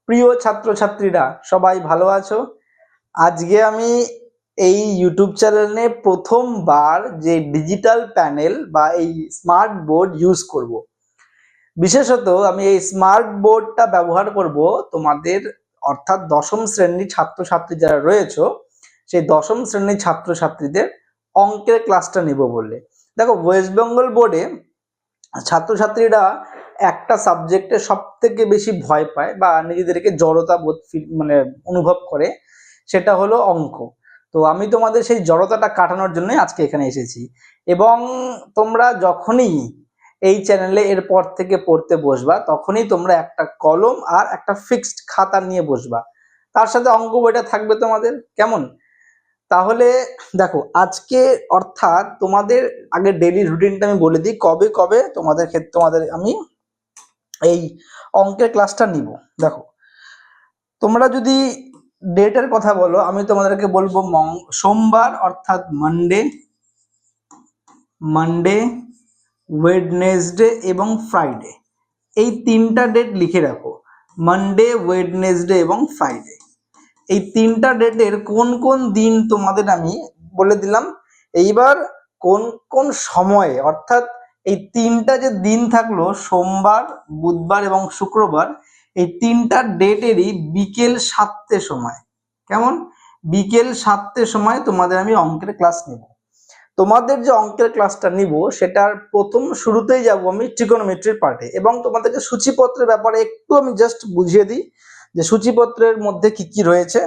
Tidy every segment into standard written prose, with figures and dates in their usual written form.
প্রিয় ছাত্রছাত্রীরা সবাই ভালো আছো? আজকে আমি এই ইউটিউব চ্যানেলে প্রথমবার যে ডিজিটাল প্যানেল বা এই স্মার্ট বোর্ড ইউজ করব। বিশেষত আমি এই স্মার্ট বোর্ডটা ব্যবহার করব তোমাদের অর্থাৎ দশম শ্রেণীর ছাত্রছাত্রী যারা রয়েছে সেই দশম শ্রেণীর ছাত্রছাত্রীদের অঙ্কের ক্লাসটা নেব বলে। দেখো, ওয়েস্ট বেঙ্গল বোর্ডে ছাত্রছাত্রীরা একটা সাবজেক্টে সব থেকে বেশি ভয় পায় বা নিজেদেরকে জড়তা বোধ অনুভব করে, সেটা হলো অঙ্ক। তো আমি তোমাদের সেই জড়তাটা কাটানোর জন্য আজকে এখানে এসেছি। এবং তোমরা যখনই এই চ্যানেলে এরপর থেকে পড়তে বসবা তখনই তোমরা একটা কলম আর একটা ফিক্সড খাতা নিয়ে বসবা, তার সাথে অঙ্ক বইটা থাকবে তোমাদের। কেমন? তাহলে দেখো, আজকে অর্থাৎ তোমাদের আগে ডেইলি রুটিনটা আমি বলে দিই, কবে কবে তোমাদের আমি এই অঙ্কের ক্লাসটা নিব। দেখো, তোমরা যদি ডেটের কথা বলো, আমি তোমাদেরকে বলবো সোমবার অর্থাৎ মানডে, ওয়েডনেসডে এবং ফ্রাইডে। এই তিনটা ডেট লিখে রাখো, মানডে, ওয়েডনেসডে এবং ফ্রাইডে। এই তিনটা ডেটের কোন কোন দিন তোমাদের আমি বলে দিলাম। এইবার কোন কোন সময়ে, অর্থাৎ এই তিনটা যে দিন থাকলো সোমবার, বুধবার এবং শুক্রবার, এই তিনটা ডেটেরই বিকেল 7টে সময়। কেমন? বিকেল 7টে সময় তোমাদের আমি অঙ্কের ক্লাস নেব। তোমাদের যে অঙ্কের ক্লাসটা নিব সেটার প্রথম শুরুতেই যাব আমি ট্রিগোনোমেট্রির পার্টে, এবং তোমাদেরকে সূচিপত্রের ব্যাপারে একটু আমি জাস্ট বুঝিয়ে দিই যে সূচিপত্রের মধ্যে কি কি রয়েছে।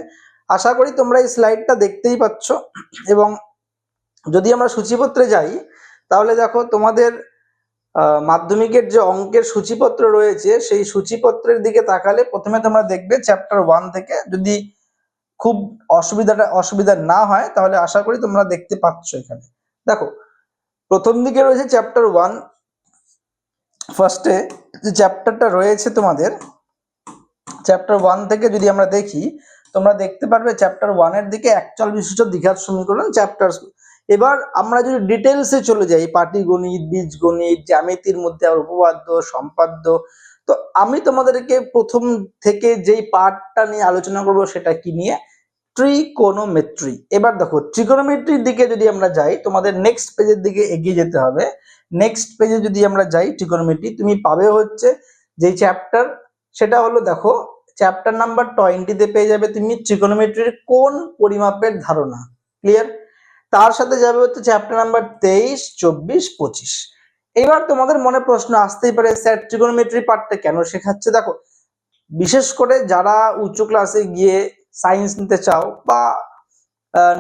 আশা করি তোমরা এই স্লাইডটা দেখতেই পাচ্ছ। এবং যদি আমরা সূচিপত্রে যাই তাহলে দেখো, তোমাদের মাধ্যমিকের যে অঙ্কের সূচিপত্র রয়েছে সেই সূচিপত্রের দিকে তাকালে প্রথমে তোমরা দেখবে চ্যাপ্টার 1 থেকে, যদি খুব অসুবিধা না হয় তাহলে আশা করি তোমরা দেখতে পাচ্ছ। এখানে দেখো, প্রথম দিকে রয়েছে চ্যাপ্টার 1। ফার্স্টে যে চ্যাপ্টারটা রয়েছে তোমাদের, চ্যাপ্টার 1 থেকে যদি আমরা দেখি, তোমরা দেখতে পারবে চ্যাপ্টার 1 এর দিকে একচল বিশিষ্ট দ্বিঘাত সমীকরণ চ্যাপ্টার। এবার আমরা যদি ডিটেলসে চলে যাই, পাটিগণিত, বীজগণিত, জ্যামিতির মধ্যে আবার উপপাদ্য, সম্পাদ্য, তো আমি তোমাদেরকে প্রথম থেকে যেই পার্টটা নিয়ে আলোচনা করব সেটা কি নিয়ে, ট্রিকোনোমেট্রি। এবার দেখো, ট্রিকোনোমেট্রির দিকে যদি আমরা যাই, তোমাদের নেক্সট পেজের দিকে এগিয়ে যেতে হবে। নেক্সট পেজে যদি আমরা যাই ট্রিকোনোমেট্রি, তুমি পাবে হচ্ছে যেই চ্যাপ্টার, সেটা হলো দেখো চ্যাপ্টার নাম্বার 20-তে পেয়ে যাবে তুমি ট্রিকোনোমেট্রির কোন পরিমাপের ধারণা। ক্লিয়ার? তার সাথে যাবে হচ্ছে চ্যাপ্টার নাম্বার 23, 24, 25। এবার তোমাদের মনে প্রশ্ন আসতেই পারে, স্যার ট্রিকোনোমেট্রি পার্টটা কেন শেখাচ্ছে? দেখো, বিশেষ করে যারা উচ্চ ক্লাসে গিয়ে সায়েন্স নিতে চাও বা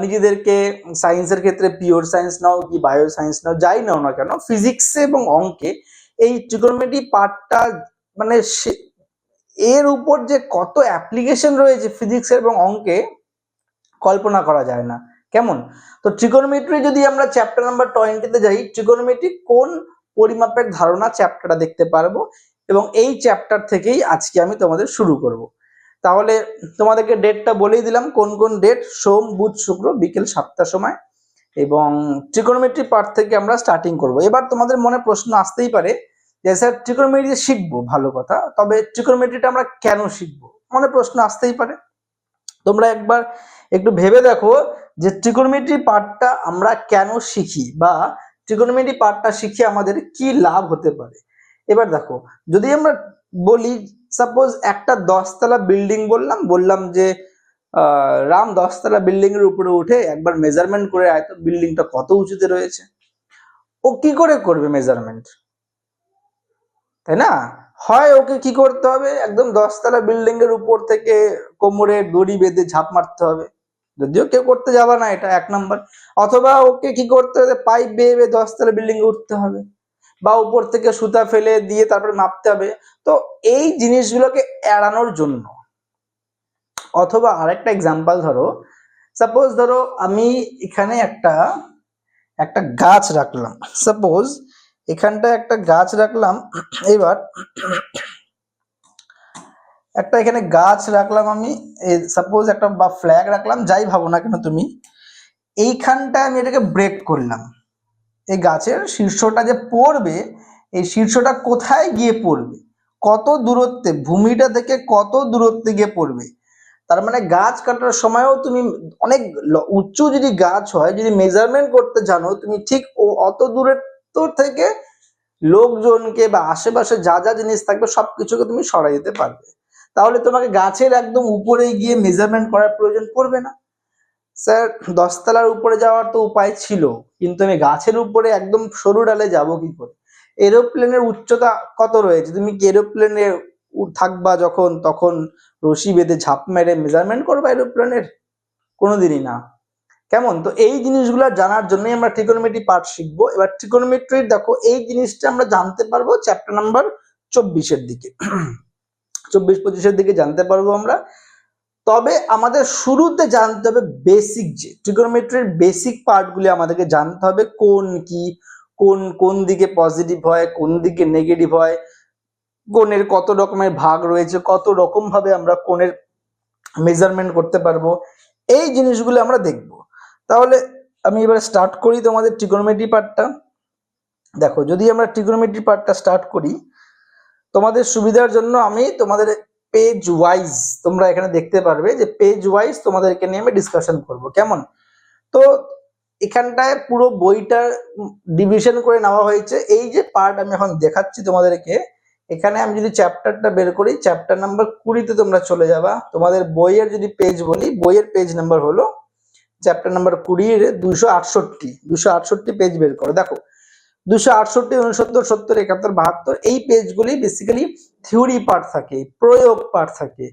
নিজেদেরকে সায়েন্সের ক্ষেত্রে পিওর সায়েন্স নাও কি বায়ো সায়েন্স নাও, যাই নাও না কেন, ফিজিক্সে এবং অঙ্কে এই ট্রিকোনোমেট্রি পার্টটা মানে এর উপর যে কত অ্যাপ্লিকেশন রয়েছে ফিজিক্স এবং অঙ্কে, কল্পনা করা যায় না। কেমন? তো ট্রিকোনোমেট্রি যদি আমরা চ্যাপ্টার নাম্বার 20-তে যাই, ট্রিকোনোমেট্রি কোন পরিমাপের ধারণা চ্যাপ্টারটা দেখতে পারবো, এবং এই চ্যাপ্টার থেকেই আজকে আমি তোমাদের শুরু করব। তাহলে তোমাদেরকে ডেটটা বলেই দিলাম, কোন কোন ডেট, সোম, বুধ, শুক্র, বিকেল 7টার সময়। এবং ট্রিকোনোমেট্রি পার্ট থেকে আমরা স্টার্টিং করব। এবার তোমাদের মনে প্রশ্ন আসতেই পারে যে স্যার ট্রিকোনোমেট্রি শিখবো, ভালো কথা, তবে ট্রিকোনোমেট্রিটা আমরা কেন শিখবো, মনে প্রশ্ন আসতেই পারে। তোমরা একবার একটু ভেবে দেখো যে ট্রিকোনোমেট্রি পার্টটা আমরা কেন শিখি, বা ট্রিকোনোমেট্রি পার্টটা শিখে আমাদের কি লাভ হতে পারে। এবার দেখো, যদি আমরা বলি সাপোজ একটা 10তলা বিল্ডিং, বললাম যে রাম 10তলা বিল্ডিং এর উপরে উঠে একবার মেজারমেন্ট করে আয় তো বিল্ডিংটা কত উঁচুতে রয়েছে। ও কি করে করবে মেজারমেন্ট, তাই না? হয় ওকে কি করতে হবে, একদম 10তলা বিল্ডিং এর উপর থেকে কোমরে দড়ি বেঁধে ঝাঁপ মারতে হবে, যদিও কেউ করতে যাবে না, এটা 1 নম্বর। অথবা ওকে কি করতে হবে, পাইপ বেয়ে 10তলা বিল্ডিং এ উঠতে হবে, বা উপর থেকে সুতা ফেলে দিয়ে তারপরে মাপতে হবে। তো এই জিনিসগুলোকে এড়ানোর জন্য, অথবা আরেকটা এক্সাম্পল ধরো, সাপোজ ধরো আমি এখানে একটা গাছ রাখলাম, সাপোজ এখানটা একটা গাছ রাখলাম। এবার একটা এখানে গাছ রাখলাম আমি, সাপোজ একটা বা ফ্ল্যাগ রাখলাম, যাই ভাবো না কেন তুমি, এইখানটায় আমি এটাকে ব্রেক করলাম। এই গাছের শীর্ষটা যে পড়বে, এই শীর্ষটা কোথায় গিয়ে পড়বে, কত দূরত্বে, ভূমিটা থেকে কত দূরত্বে গিয়ে পড়বে। তার মানে গাছ কাটার সময়ও তুমি অনেক উঁচু যদি গাছ হয়, যদি মেজারমেন্ট করতে জানো, তুমি ঠিক অত দূরত্ব থেকে লোকজনকে বা আশেপাশে যা যা জিনিস থাকবে সবকিছুকে তুমি সরাই দিতে পারবে। তাহলে তোমাকে গাছের একদম উপরে গিয়ে মেজারমেন্ট করার প্রয়োজন পড়বে না। স্যার 10 তলার উপরে যাওয়ার তো উপায় ছিল, কিন্তু আমি গাছের উপরে একদম সরু ডালে যাব কি করে? এরোপ্লেনের উচ্চতা কত রয়েছে? তুমি কি এরোপ্লেনে থাকবা যখন, তখন রশি বেঁধে ঝাঁপ মেরে মেজারমেন্ট করবা এরোপ্লেনের? কোনোদিনই না। কেমন? তো এই জিনিসগুলো জানার জন্যই আমরা ট্রিগোনোমেট্রি পার্ট শিখবো। এবার ট্রিগোনোমেট্রির দেখো এই জিনিসটা আমরা জানতে পারবো চ্যাপ্টার নাম্বার 24-এর দিকে, 24-25-এর দিকে জানতে পারবো আমরা। তবে আমাদের শুরুতে জানতে হবে বেসিক, যে ট্রিগোনোমেট্রির বেসিক পার্টগুলি আমাদেরকে জানতে হবে। কোন কি, কোন কোন দিকে পজিটিভ হয়, কোন দিকে নেগেটিভ হয়, কোণের কত রকমের ভাগ রয়েছে, কত রকম ভাবে আমরা কোণের মেজারমেন্ট করতে পারবো, এই জিনিসগুলো আমরা দেখব। তাহলে আমি এবার স্টার্ট করি তোমাদের ট্রিগোনোমেট্রি পার্টটা। দেখো, যদি আমরা ট্রিগোনোমেট্রি পার্টটা স্টার্ট করি, তোমাদের সুবিধার জন্য আমি তোমাদের পেজ ওয়াইজ, তোমরা এখানে দেখতে পারবে যে পেজ ওয়াইজ তোমাদেরকে নিয়ে আমি ডিসকাশন করব। কেমন? তো এখানটায় পুরো বইটার ডিভিশন করে নেওয়া হয়েছে। এই যে পার্ট আমি এখন দেখাচ্ছি তোমাদেরকে, এখানে আমি যদি চ্যাপ্টারটা বের করি, চ্যাপ্টার নাম্বার 20-তে তোমরা চলে যাবা। তোমাদের বইয়ের যদি পেজ বলি, বইয়ের পেজ নাম্বার হলো চ্যাপ্টার নাম্বার 20-এর 268 পেজ বের করো। দেখো 268, 69, 70, 71, 72 এই পেজগুলি বেসিক্যালি থিওরি পার্ট থাকে, প্রয়োগ পার্ট থাকে।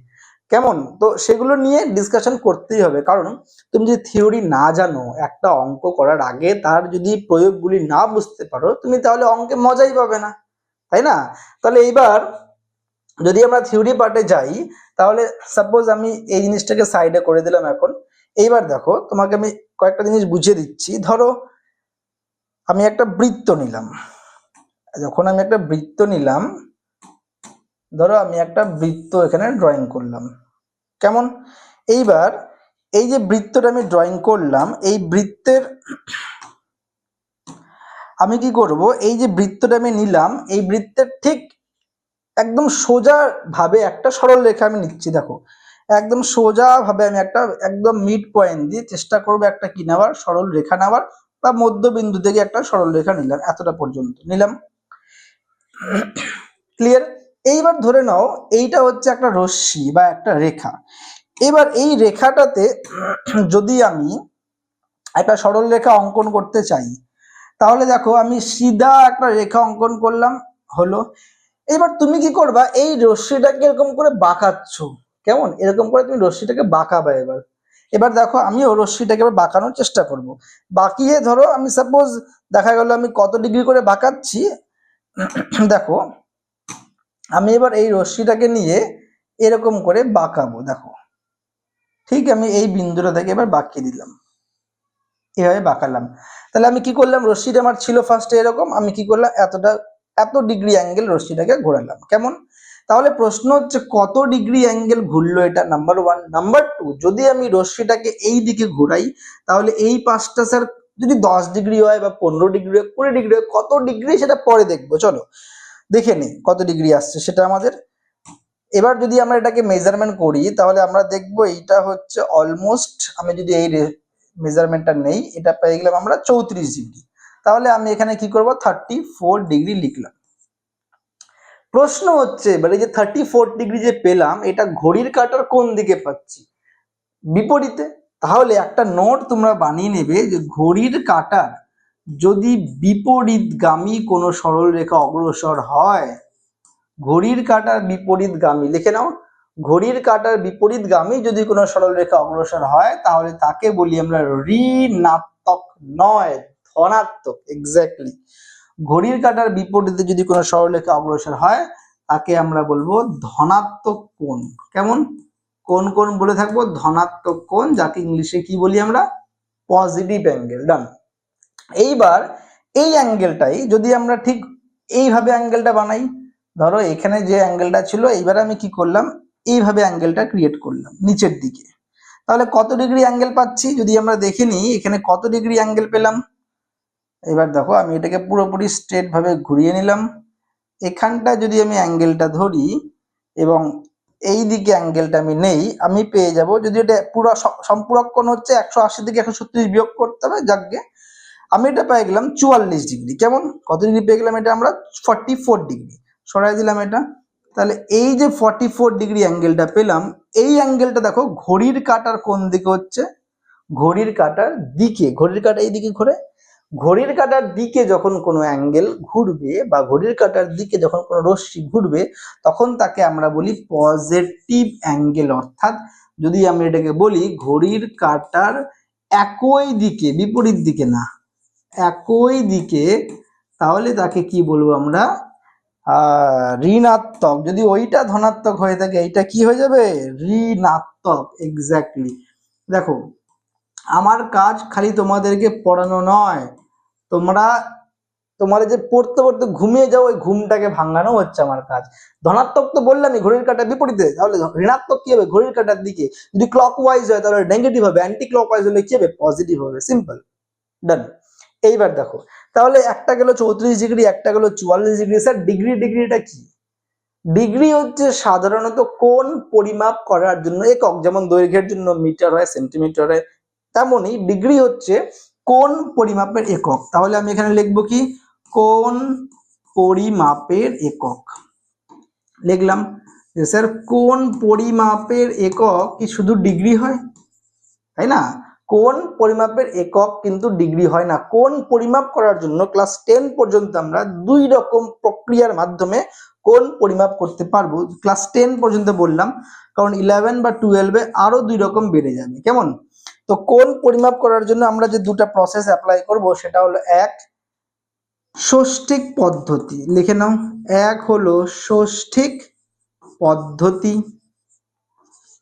কেমন? তো সেগুলো নিয়ে ডিসকাশন করতেই হবে, কারণ তুমি যদি থিওরি না জানো, একটা অঙ্ক করার আগে তার যদি প্রয়োগগুলি না বুঝতে পারো, তুমি তাহলে অঙ্কে মজাই পাবে না, তাই না? তাহলে এইবার যদি আমরা থিওরি পার্টে যাই, তাহলে সাপোজ আমি এই জিনিসটাকে সাইডে করে দিলাম এখন। এইবার দেখো, তোমাকে আমি কয়েকটা জিনিস বুঝিয়ে দিচ্ছি। ধরো আমি একটা বৃত্ত নিলাম, যখন আমি একটা বৃত্ত নিলাম, ধরো আমি একটা বৃত্ত এখানে ড্রয়িং করলাম। কেমন? এইবার এই যে বৃত্তটা আমি ড্রয়িং করলাম, এই বৃত্তের আমি কি করব, এই যে বৃত্তটা আমি নিলাম, এই বৃত্তের ঠিক একদম সোজা ভাবে একটা সরল রেখা আমি নিচ্ছি। দেখো একদম সোজা ভাবে আমি একটা একদম মিড পয়েন্ট দিয়ে চেষ্টা করবো একটা কি নেওয়ার, সরল রেখা নেওয়ার, বা মধ্যবিন্দু থেকে একটা সরল রেখা নিলাম, এতটা পর্যন্ত নিলাম। ক্লিয়ার? এইবার ধরে নাও এইটা হচ্ছে একটা রশ্মি বা একটা রেখা। এবার এই রেখাটাতে যদি আমি একটা সরল রেখা অঙ্কন করতে চাই, তাহলে দেখো আমি সিধা একটা রেখা অঙ্কন করলাম, হলো। এবার তুমি কি করবা, এই রশ্মিটাকে এরকম করে বাঁকাচ্ছ। কেমন? এরকম করে তুমি রশ্মিটাকে বাঁকাবা। এবার এবার দেখো আমিও রশ্মিটাকে এবার বাঁকানোর চেষ্টা করব। বাঁকিয়ে ধরো আমি সাপোজ দেখা গেল আমি কত ডিগ্রি করে বাঁকাচ্ছি। দেখো আমি এবার এই রশ্মিটাকে নিয়ে এরকম করে বাঁকাবো। দেখো ঠিক আমি এই বিন্দুটা থেকে এবার বাঁকিয়ে দিলাম, এভাবে বাঁকালাম। তাহলে আমি কি করলাম, রশ্মিটা আমার ছিল ফার্স্টে এরকম, আমি কি করলাম, এত ডিগ্রি অ্যাঙ্গেল রশ্মিটাকে ঘোরালাম। কেমন? তাহলে প্রশ্ন হচ্ছে কত ডিগ্রি অ্যাঙ্গেল ঘুরলো এটা, নাম্বার 1। নাম্বার 2, যদি আমি রশ্মিটাকে এই দিকে ঘোরাই, তাহলে এই পাশটা স্যার যদি 10 ডিগ্রি হয় বা 15 ডিগ্রি হয়, 20 ডিগ্রি হয়, কত ডিগ্রি সেটা পরে দেখবো। চলো দেখে নিই কত ডিগ্রি আসছে সেটা আমাদের। এবার যদি আমরা এটাকে মেজারমেন্ট করি, তাহলে আমরা দেখবো এইটা হচ্ছে অলমোস্ট, আমি যদি এই মেজারমেন্টটা নেই, এটা পেয়ে গেলাম আমরা 34 ডিগ্রি। তাহলে আমি এখানে কি করব, 34 ডিগ্রি লিখলাম। প্রশ্ন হচ্ছে এবারে যে 34 ডিগ্রি যে পেলাম, এটা ঘড়ির কাঁটার কোন দিকে পাচ্ছি? বিপরীতে। তাহলে একটা নোট তোমরা বানিয়ে নেবে যে ঘড়ির কাঁটার যদি বিপরীতগামী কোনো সরল রেখা অগ্রসর হয়, ঘড়ির কাঁটার বিপরীতগামী লিখে নাও, ঘড়ির কাঁটার বিপরীতগামী যদি কোনো সরল রেখা অগ্রসর হয়, তাহলে তাকে বলি আমরা ঋণাত্মক, নয় ধনাত্মক। এক্স্যাক্টলি, ঘড়ির কাঁটার বিপরীতে যদি কোনো সরলরেখা অগ্রসর হয়, তাকে আমরা বলবো ধনাত্মক কোণ। কেমন? কোন কোণ বলে থাকবো? ধনাত্মক কোণ, যাকে ইংলিশে কি বলি আমরা? Positive angle. ডান। এইবার এই অ্যাঙ্গেলটাই যদি আমরা ঠিক এইভাবে অ্যাঙ্গেলটা বানাই, ধরো এখানে যে অ্যাঙ্গেলটা ছিল, এইবার আমি কি করলাম, এইভাবে অ্যাঙ্গেলটা ক্রিয়েট করলাম নিচের দিকে। তাহলে কত ডিগ্রি অ্যাঙ্গেল পাচ্ছি যদি আমরা দেখে নিই, এখানে কত ডিগ্রি অ্যাঙ্গেল পেলাম। এবার দেখো আমি এটাকে পুরোপুরি স্ট্রেট ভাবে ঘুরিয়ে নিলাম, এখানটা যদি আমি অ্যাঙ্গেলটা ধরি এবং এই দিকে অ্যাঙ্গেলটা আমি নেই, আমি পেয়ে যাব, যদি এটা পুরো সম্পূরক কোণ হচ্ছে 180 থেকে 136 বিয়োগ করতে হবে, যাকে আমি এটা পেয়ে গেলাম 44 ডিগ্রি। কেমন, কত ডিগ্রি পেয়ে গেলাম এটা আমরা? 44 ডিগ্রি। সরাই দিলাম এটা। তাহলে এই যে 44 ডিগ্রি অ্যাঙ্গেলটা পেলাম, এই অ্যাঙ্গেলটা দেখো ঘড়ির কাঁটার কোন দিকে হচ্ছে? ঘড়ির কাঁটার দিকে। ঘড়ির কাঁটা এই দিকে ঘোরে। ঘড়ির কাঁটার দিকে যখন কোনো অ্যাঙ্গেল ঘুরবে বা ঘড়ির কাঁটার দিকে যখন কোনো রশ্মি ঘুরবে, তখন তাকে আমরা বলি পজিটিভ অ্যাঙ্গেল। অর্থাৎ যদি আমি এটাকে বলি ঘড়ির কাঁটার একই দিকে, বিপরীত দিকে না, একই দিকে, তাহলে তাকে কি বলবো আমরা? ঋণাত্মক। যদি ওইটা ধনাত্মক হয়ে থাকে, এইটা কি হয়ে যাবে? ঋণাত্মক। এক্স্যাক্টলি। দেখো, আমার কাজ খালি তোমাদেরকে পড়ানো নয়, তোমাদের যে পড়তে পড়তে ঘুমিয়ে যাও, ওই ঘুমটাকে ভাঙানো হচ্ছে আমার কাজ। ধনাত্মক তো বললামই, ঘড়ির কাঁটার বিপরীতে। তাহলে ঋণাত্মক কি হবে? ঘড়ির কাঁটার দিকে। যদি ক্লকওয়াইজ হয় তাহলে নেগেটিভ হবে, অ্যান্টি ক্লকওয়াইজ হলে কি হবে? পজিটিভ হবে। সিম্পল, ডান। এইবার দেখো, তাহলে একটা গেল 34 ডিগ্রি, একটা গেল 44 ডিগ্রি। স্যার ডিগ্রিটা কি? ডিগ্রি হচ্ছে সাধারণত কোণ পরিমাপ করার জন্য একক। যেমন দৈর্ঘ্যের জন্য মিটার হয়, সেন্টিমিটার হয়, তেমনি ডিগ্রি হচ্ছে কোণ পরিমাপের একক। তাহলে আমি এখানে লিখবো কি? কোণ পরিমাপের একক লিখলাম। স্যার কোণ পরিমাপের একক কি শুধু ডিগ্রি হয়? তাই না? কোণ পরিমাপের একক কিন্তু ডিগ্রি হয় না। কোণ পরিমাপ করার জন্য ক্লাস 10 পর্যন্ত আমরা 2 রকম প্রক্রিয়ার মাধ্যমে কোণ পরিমাপ করতে পারবো। ক্লাস 10 পর্যন্ত বললাম, কারণ 11 বা 12-এ আরো 2 রকম বেড়ে যাবে। কেমন? তো কোণ পরিমাপ করার জন্য আমরা যে দুটা প্রসেস অ্যাপ্লাই করব, সেটা হলো এক, ষষ্ঠিক পদ্ধতি। লিখে নাও, এক হলো ষষ্ঠিক পদ্ধতি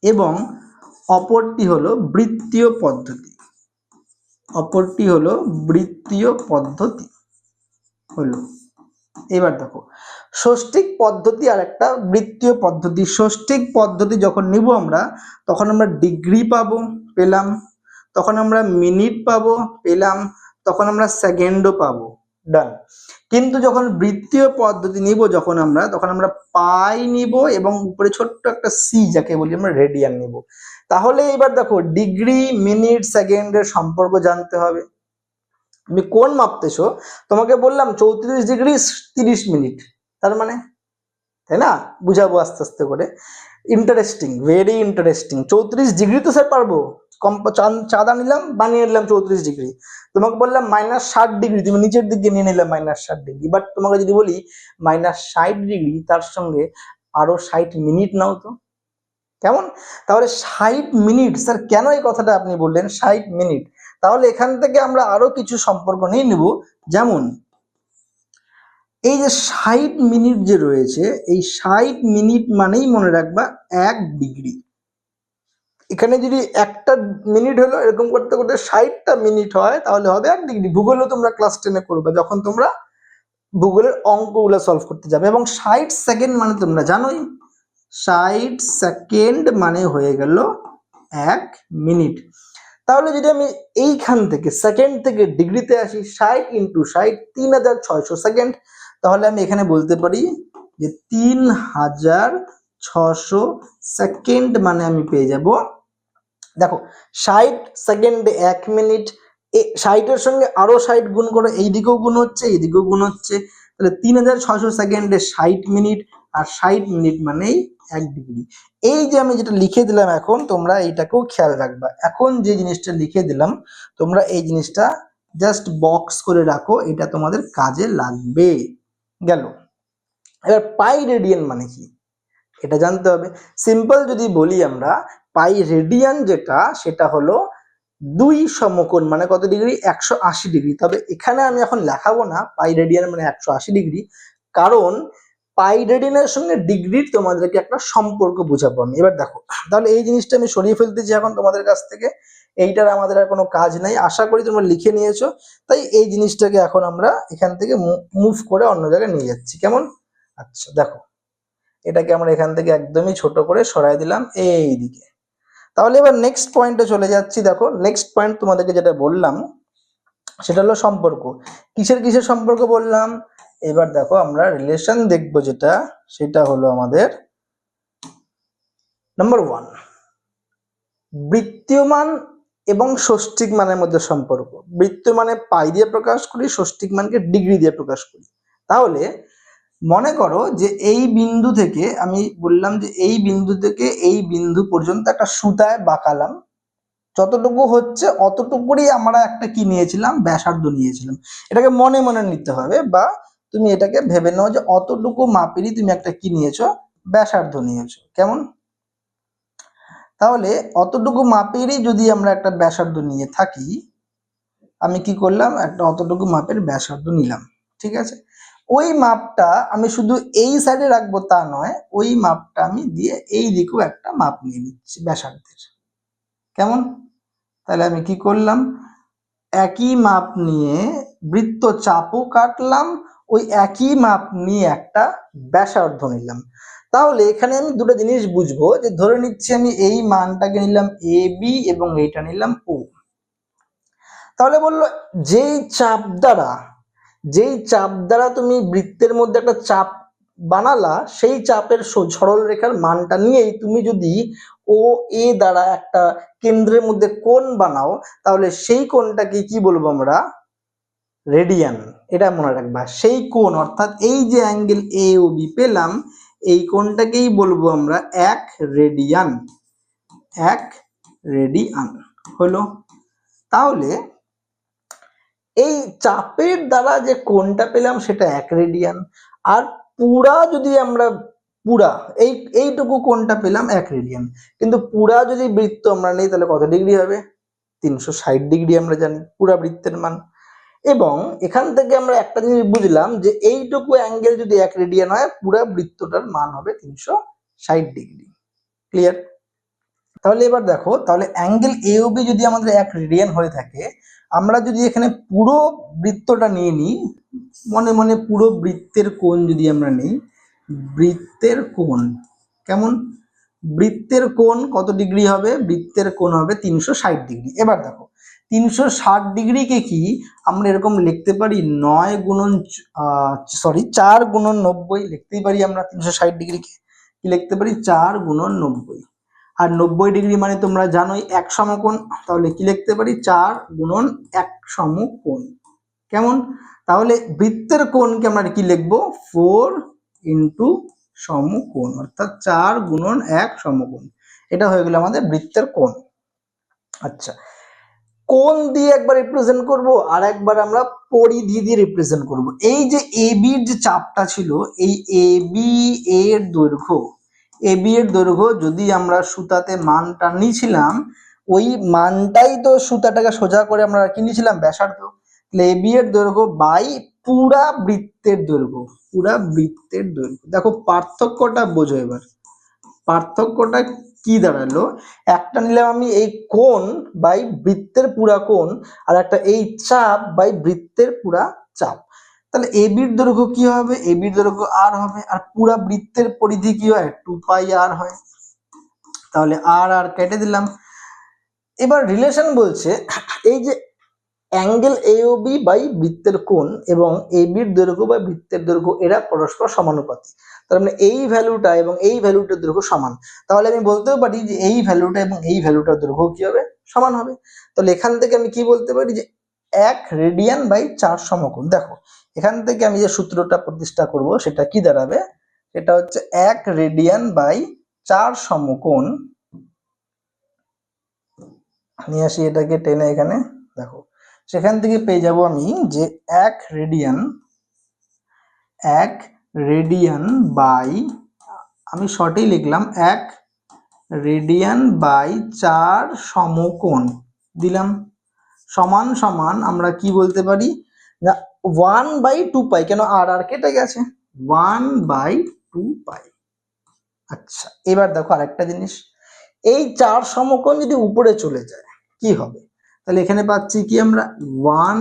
এবং অপরটি হলো বৃত্তীয় পদ্ধতি। অপরটি হলো বৃত্তীয় পদ্ধতি হলো। এবার দেখো, ষষ্ঠিক পদ্ধতি আর একটা বৃত্তীয় পদ্ধতি। ষষ্ঠিক পদ্ধতি যখন নিব আমরা, তখন আমরা ডিগ্রি পাবো, পেলাম। তখন আমরা মিনিট পাবো, পেলাম। তখন আমরা সেকেন্ডও পাবো, ডান। কিন্তু যখন বৃত্তীয় পদ্ধতি নিব যখন আমরা, তখন আমরা পাই নিব এবং উপরে ছোট্ট একটা সি, যাকে বলি আমরা রেডিয়ান নিব। তাহলে এবার দেখো, ডিগ্রি, মিনিট, সেকেন্ডের সম্পর্ক জানতে হবে। তুমি কোণ মাপতেছো, তোমাকে বললাম 34 ডিগ্রি 30 মিনিট, তার মানে, তাই না? বুঝাবো আস্তে আস্তে করে। Interesting, very interesting. 34 ডিগ্রি তো স্যার পারবো, কম চাঁদা নিলাম, বানিয়ে নিলাম 34 ডিগ্রি। তোমাকে বললাম -60 ডিগ্রি, তুমি নিচের দিকে নিয়ে নিলাম -60 ডিগ্রি। বাট তোমাকে যদি বলি -60 ডিগ্রি, তার সঙ্গে আরো 60 মিনিট নাও তো, কেমন? তাহলে 60 মিনিট, স্যার কেন এই কথাটা আপনি বললেন 60 মিনিট? তাহলে এখান থেকে আমরা আরো কিছু সম্পর্ক নিয়ে নেব। যেমন এই যে 60 মিনিট যে রয়েছে, এই 60 মিনিট মানেই মনে রাখবা 1 ডিগ্রি। এখানে যদি একটা মিনিট হলো, এরকম করতে করতে 60টা মিনিট হয়, তাহলে হবে 1 ডিগ্রি। ভূগোলও তোমরা ক্লাস 10-এ করবে, যখন তোমরা ভূগোলের অঙ্কগুলো সলভ করতে যাবে। এবং 60 সেকেন্ড মানে তোমরা জানোই, 60 সেকেন্ড মানে হয়ে গেল 1 মিনিট। তাহলে যদি আমি এইখান থেকে সেকেন্ড থেকে ডিগ্রিতে আসি, 60 ইন্টু 60 3600 সেকেন্ড। তাহলে আমি এখানে বলতে পারি যে 3600 সেকেন্ড মানে আমি পেয়ে যাব। দেখো, 60 সেকেন্ডে 1 মিনিট, 60-এর সঙ্গে আরো 60 গুণ করো, এই দিকেও গুণ হচ্ছে, এই দিকেও গুণ হচ্ছে। তাহলে 3600 সেকেন্ডে 60 মিনিট, আর 60 মিনিট মানেই 1 ডিগ্রি। এই যে আমি যেটা লিখে দিলাম, এখন তোমরা এইটাকেও খেয়াল রাখবা। এখন যে জিনিসটা লিখে দিলাম, তোমরা এই জিনিসটা জাস্ট বক্স করে রাখো, এটা তোমাদের কাজে লাগবে। গেল। এবার পাই রেডিয়ান মানে কি, এটা জানতে হবে। সিম্পল যদি বলি আমরা, পাই রেডিয়ান যেটা, সেটা হলো 2 সমকোণ মানে কত ডিগ্রি? 180 ডিগ্রি। তবে এখানে আমি এখন লেখাবো না পাই রেডিয়ান মানে 180 ডিগ্রি, কারণ পাই রেডিয়ানের সঙ্গে ডিগ্রির তোমাদেরকে একটা সম্পর্ক বুঝাবো আমি। এবার দেখো, তাহলে এই জিনিসটা আমি সরিয়ে ফেলতেছি এখন তোমাদের কাছ থেকে। এইটার আমাদের আর কোনো কাজ নাই, আশা করি তোমরা লিখে নিয়েছো। তাই এই জিনিসটাকে এখন আমরা এখান থেকে মুভ করে অন্য জায়গায় নিয়ে যাচ্ছি। কেমন? আচ্ছা দেখো, এটাকে আমরা এখান থেকে একদমই ছোট করে সরাই দিলাম এই দিকে। তাহলে এবার নেক্সট পয়েন্টে চলে যাচ্ছি। দেখো, নেক্সট পয়েন্ট তোমাদেরকে যেটা বললাম, সেটা হলো সম্পর্ক। কিসের কিসের সম্পর্ক বললাম? এবার দেখো আমরা রিলেশন দেখবো, যেটা সেটা হলো আমাদের নাম্বার 1, বৃত্তীয়মান এবং ষষ্ঠিক মানের মধ্যে সম্পর্ক। বৃত্তীয় মানে পাই দিয়ে প্রকাশ করি, ষষ্ঠিক মানকে ডিগ্রি দিয়ে প্রকাশ করি। তাহলে মনে করো যে এই বিন্দু থেকে, আমি বললাম যে এই বিন্দু থেকে এই বিন্দু পর্যন্ত একটা সুতায় বাঁকালাম, যতটুকু হচ্ছে অতটুকুরই আমরা একটা কি নিয়েছিলাম, ব্যাসার্ধ নিয়েছিলাম। এটাকে মনে মনে নিতে হবে, বা তুমি এটাকে ভেবে নাও যে অতটুকু মাপেরই তুমি একটা কি নিয়েছো, ব্যাসার্ধ নিয়েছো। কেমন? তাহলে অতটুকু মাপেরই যদি আমরা একটা ব্যাসার্ধ নিয়ে থাকি, আমি কি করলাম, একটা অতটুকু মাপের ব্যাসার্ধ নিলাম, ঠিক আছে। ওই মাপটা আমি শুধু এই সাইডে রাখবো তা নয়, ওই মাপটা আমি দিয়ে এই দিকেও একটা মাপ নিয়ে নিচ্ছি ব্যাসার্ধের। কেমন? তাহলে আমি কি করলাম, একই মাপ নিয়ে বৃত্ত চাপও কাটলাম, ওই একই মাপ নিয়ে একটা ব্যাসার্ধ নিলাম। তাহলে এখানে আমি দুটো জিনিস বুঝবো, যে ধরে নিচ্ছি আমি এই মানটাকে নিলাম এ বি এবং এইটা নিলাম ও। তাহলে বললো যেই চাপ দ্বারা তুমি বৃত্তের মধ্যে একটা চাপ বানালা, সেই চাপের সরল রেখার মানটা নিয়েই তুমি যদি ও এ দ্বারা একটা কেন্দ্রের মধ্যে কোণ বানাও, তাহলে সেই কোণটাকে কি বলবো আমরা, রেডিয়ান। এটা মনে রাখবা, সেই কোণ অর্থাৎ এই যে অ্যাঙ্গেল এ ও বি পেলাম, এই কোণটাকেই বলবো আমরা 1 রেডিয়ান। 1 রেডিয়ান হলো। তাহলে এই চাপের দ্বারা যে কোণটা পেলাম সেটা 1 রেডিয়ান, আর পুরা যদি আমরা এইটুকু কোণটা পেলাম 1 রেডিয়ান, কিন্তু পুরা যদি বৃত্ত আমরা নেই তাহলে কত ডিগ্রি হবে, 360 ডিগ্রি আমরা জানি পুরা বৃত্তের মান। এবং এখান থেকে আমরা একটা জিনিস বুঝলাম যে এইটুকু অ্যাঙ্গেল যদি 1 রেডিয়ান হয়, পুরা বৃত্তটার মান হবে 360 ডিগ্রি। ক্লিয়ার? তাহলে এবার দেখো, তাহলে অ্যাঙ্গেল এ ও বি যদি আমাদের 1 রেডিয়ান হয়ে থাকে, আমরা যদি এখানে পুরো বৃত্তটা নিয়ে নিই, মনে মনে পুরো বৃত্তের কোণ যদি আমরা নিই, বৃত্তের কোণ কেমন, বৃত্তের কোণ কত ডিগ্রি হবে, বৃত্তের কোণ হবে 360 ডিগ্রি। এবার দেখো 360 ডিগ্রিকে কি আমরা এরকম লিখতে পারি, 4 গুণন 90 লিখতেই পারি আমরা। 360 ডিগ্রিকে কি লিখতে পারি, 4 গুণন 90। আর 90 ডিগ্রি মানে তোমরা জানোই 1 সমকোণ, তাহলে কি লিখতে পারি, 4 গুণন 1 সমকোণ। কেমন? তাহলে বৃত্তের কোণকে আমরা কি লিখবো, 4 ইন্টু সমকোণ, অর্থাৎ 4 গুণন 1 সমকোণ। এটা হয়ে গেল আমাদের বৃত্তের কোণ। আচ্ছা, কোণ দিয়ে একবার রিপ্রেজেন্ট করব, আর একবার আমরা পরিধি দিয়ে রিপ্রেজেন্ট করব। এই যে এ বির যে চাপটা ছিল, এই এ বি এর দৈর্ঘ্য যদি আমরা সুতাতে মানটা নিয়েছিলাম, ওই মানটাই তো সুতাটাকে সোজা করে আমরা কি নিয়েছিলাম, ব্যাসার্ধ। তাহলে এ বি এর দৈর্ঘ্য বাই পুরা বৃত্তের দৈর্ঘ্য। দেখো পার্থক্যটা বোঝো এবার। পার্থক্যটা কি দাঁড়ালো, একটা নিলাম আমি এই কোণ বাই বৃত্তের পুরা কোণ, আর একটা এই চাপ বাই বৃত্তের পুরা চাপ। তাহলে এ বির দৈর্ঘ্য কি হবে, এ বির দৈর্ঘ্য আর হবে, আর পুরা বৃত্তের পরিধি কি হয়, 2 পাই আর হয়। তাহলে আর আর কেটে দিলাম। এবার রিলেশন বলছে এই যে angle A O B by বৃত্তের কোণ এবং এ বির দৈর্ঘ্য বা বৃত্তের দৈর্ঘ্য এরা পরস্পর সমানুপাতিক। তার মানে এই ভ্যালুটা এবং এই ভ্যালুটার দৈর্ঘ্য সমান। তাহলে আমি বলতেও পারি যে এই ভ্যালুটা এবং এই ভ্যালুটার দৈর্ঘ্য কি হবে, সমান হবে। তাহলে এখান থেকে আমি কি বলতে পারি যে 1 রেডিয়ান বাই 4 সমকোণ। দেখো এখান থেকে আমি যে সূত্রটা প্রতিষ্ঠা করব সেটা কি দাঁড়াবে, সেটা হচ্ছে 1 রেডিয়ান বাই 4 সমকোণ। নিয়ে আসি এটাকে টেনে এখানে, দেখো সেখান থেকে পেয়ে যাব আমি যে 1 রেডিয়ান বাই, আমি শর্টেই লিখলাম 1 রেডিয়ান বাই 4 সমকোণ দিলাম, সমান সমান আমরা কি বলতে পারি না 1 বাই 2 পাই। কেন, আর আর কেটে গেছে, 1 বাই 2 পাই। আচ্ছা, এবার দেখো আরেকটা জিনিস, এই 4 সমকোণ যদি উপরে চলে যায় কি হবে, তাহলে এখানে পাচ্ছি কি আমরা 1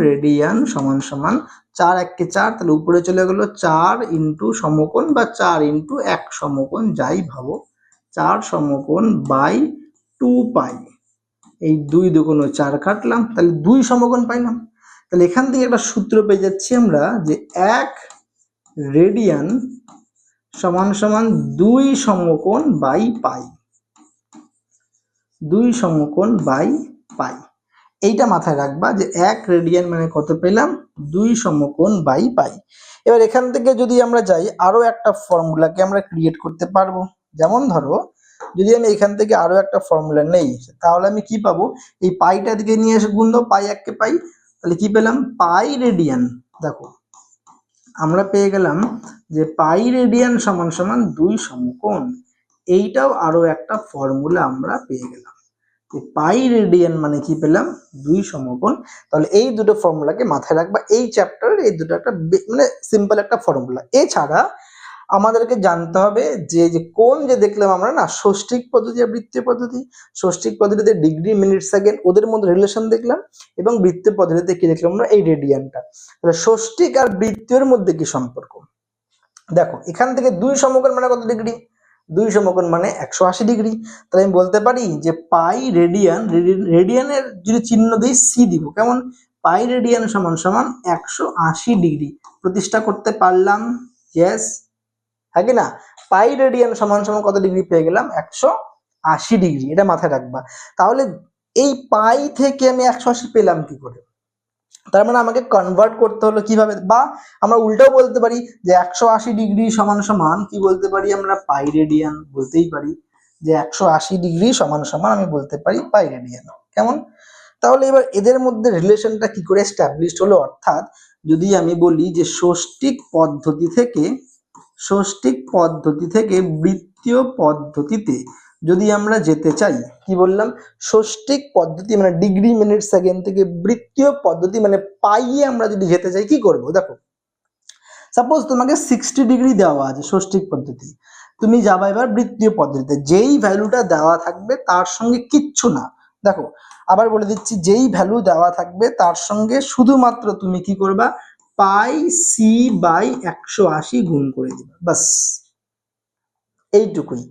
রেডিয়ান সমান সমান 4 1 4, তাহলে উপরে চলে গেল 4 ইন্টু সমকোণ বা 4 ইন্টু 1 সমকোণ যাই ভাবো, 4 সমকোণ বাই 2 পাই। এই 2 দুগুণ 4 কাটলাম, তাহলে 2 সমকোণ পাইলাম। তাহলে এখান থেকে একটা সূত্র পেয়ে যাচ্ছি আমরা যে 1 রেডিয়ান সমান সমান 2 সমকোণ বাই পাই, 2 সমকোণ বাই পাই। এইটা মাথায় রাখবা যে 1 রেডিয়ান মানে কত পেলাম, 2 সমকোণ বাই পাই। এবার এখান থেকে যদি আমরা যাই আরো একটা ফর্মুলাকে আমরা ক্রিয়েট করতে পারবো। যেমন ধরো যদি আমি এখান থেকে আরো একটা ফর্মুলা নেই, তাহলে আমি কি পাবো, এই পাইটা দিকে নিয়ে এসে গুণ দাও, পাই 1 কে পাই, তাহলে কি পেলাম, পাই রেডিয়ান। দেখো আমরা পেয়ে গেলাম যে পাই রেডিয়ান সমান সমান 2 সমকোণ। এইটাও আরো একটা ফর্মুলা আমরা পেয়ে গেলাম। পাই রেডিয়ান মানে কি পেলাম, 2 সমকোণ। তাহলে এই দুটো ফর্মুলাকে মাথায় রাখবা, এই চ্যাপ্টারের এই দুটো একটা মানে সিম্পল একটা ফর্মুলা। এছাড়া আমাদেরকে জানতে হবে যে কোন যে দেখলাম আমরা না, ষষ্ঠিক পদ্ধতি আর বৃত্তীয় পদ্ধতি। ষষ্ঠিক পদ্ধতিতে ডিগ্রি মিনিট সেকেন্ড ওদের মধ্যে রিলেশন দেখলাম, এবং বৃত্তীয় পদ্ধতিতে কি দেখলাম আমরা, এই রেডিয়ানটা। তাহলে ষষ্ঠিক আর বৃত্তীয়র মধ্যে কি সম্পর্ক, দেখো এখান থেকে 2 সমকোণ মানে কত ডিগ্রি, 2 সমকোণ মানে 180 ডিগ্রি। তাহলে আমি বলতে পারি যে পাই রেডিয়ান, রেডিয়ানের যদি চিহ্ন দিই সি দিব, কেমন, পাই রেডিয়ান সমান সমান 180 ডিগ্রি প্রতিষ্ঠা করতে পারলাম। ইয়েস, হ্যাঁ কি না, পাই রেডিয়ান সমান সমান কত ডিগ্রি পেয়ে গেলাম, 180 ডিগ্রি। এটা মাথায় রাখবা। তাহলে এই পাই থেকে আমি 180 পেলাম কি করে, তার মানে আমাকে কনভার্ট করতে হলো কিভাবে, বা আমরা উল্টাও বলতে পারি যে 180 ডিগ্রি সমান সমান কি বলতে পারি আমরা, পাই রেডিয়ান বলতেই পারি, যে 180 ডিগ্রি সমান সমান আমি বলতে পারি পাই রেডিয়ান। কেমন, তাহলে এবার এদের মধ্যে রিলেশনটা কি করে এস্টাবলিশড হলো, অর্থাৎ যদি আমি বলি যে ষষ্ঠিক পদ্ধতি থেকে বৃত্তীয় পদ্ধতিতে যদি আমরা যেতে চাই, কি বললাম, ষষ্ঠিক পদ্ধতি মানে ডিগ্রি মিনিট সেকেন্ড থেকে বৃত্তীয় পদ্ধতি মানে পাইয়ে আমরা যদি যেতে চাই কি করব, দেখো সাপোজ তোমাকে 60 ডিগ্রি দেওয়া আছে ষষ্ঠিক পদ্ধতি, তুমি যাবা এবার বৃত্তীয় পদ্ধতিতে, যেই ভ্যালুটা দেওয়া থাকবে তার সঙ্গে কিচ্ছু না, দেখো আবার বলে দিচ্ছি, যেই ভ্যালু দেওয়া থাকবে তার সঙ্গে শুধুমাত্র তুমি কি করবা, পাই সি বাই 180 গুণ করে দিবা, বাস এইটুকুই,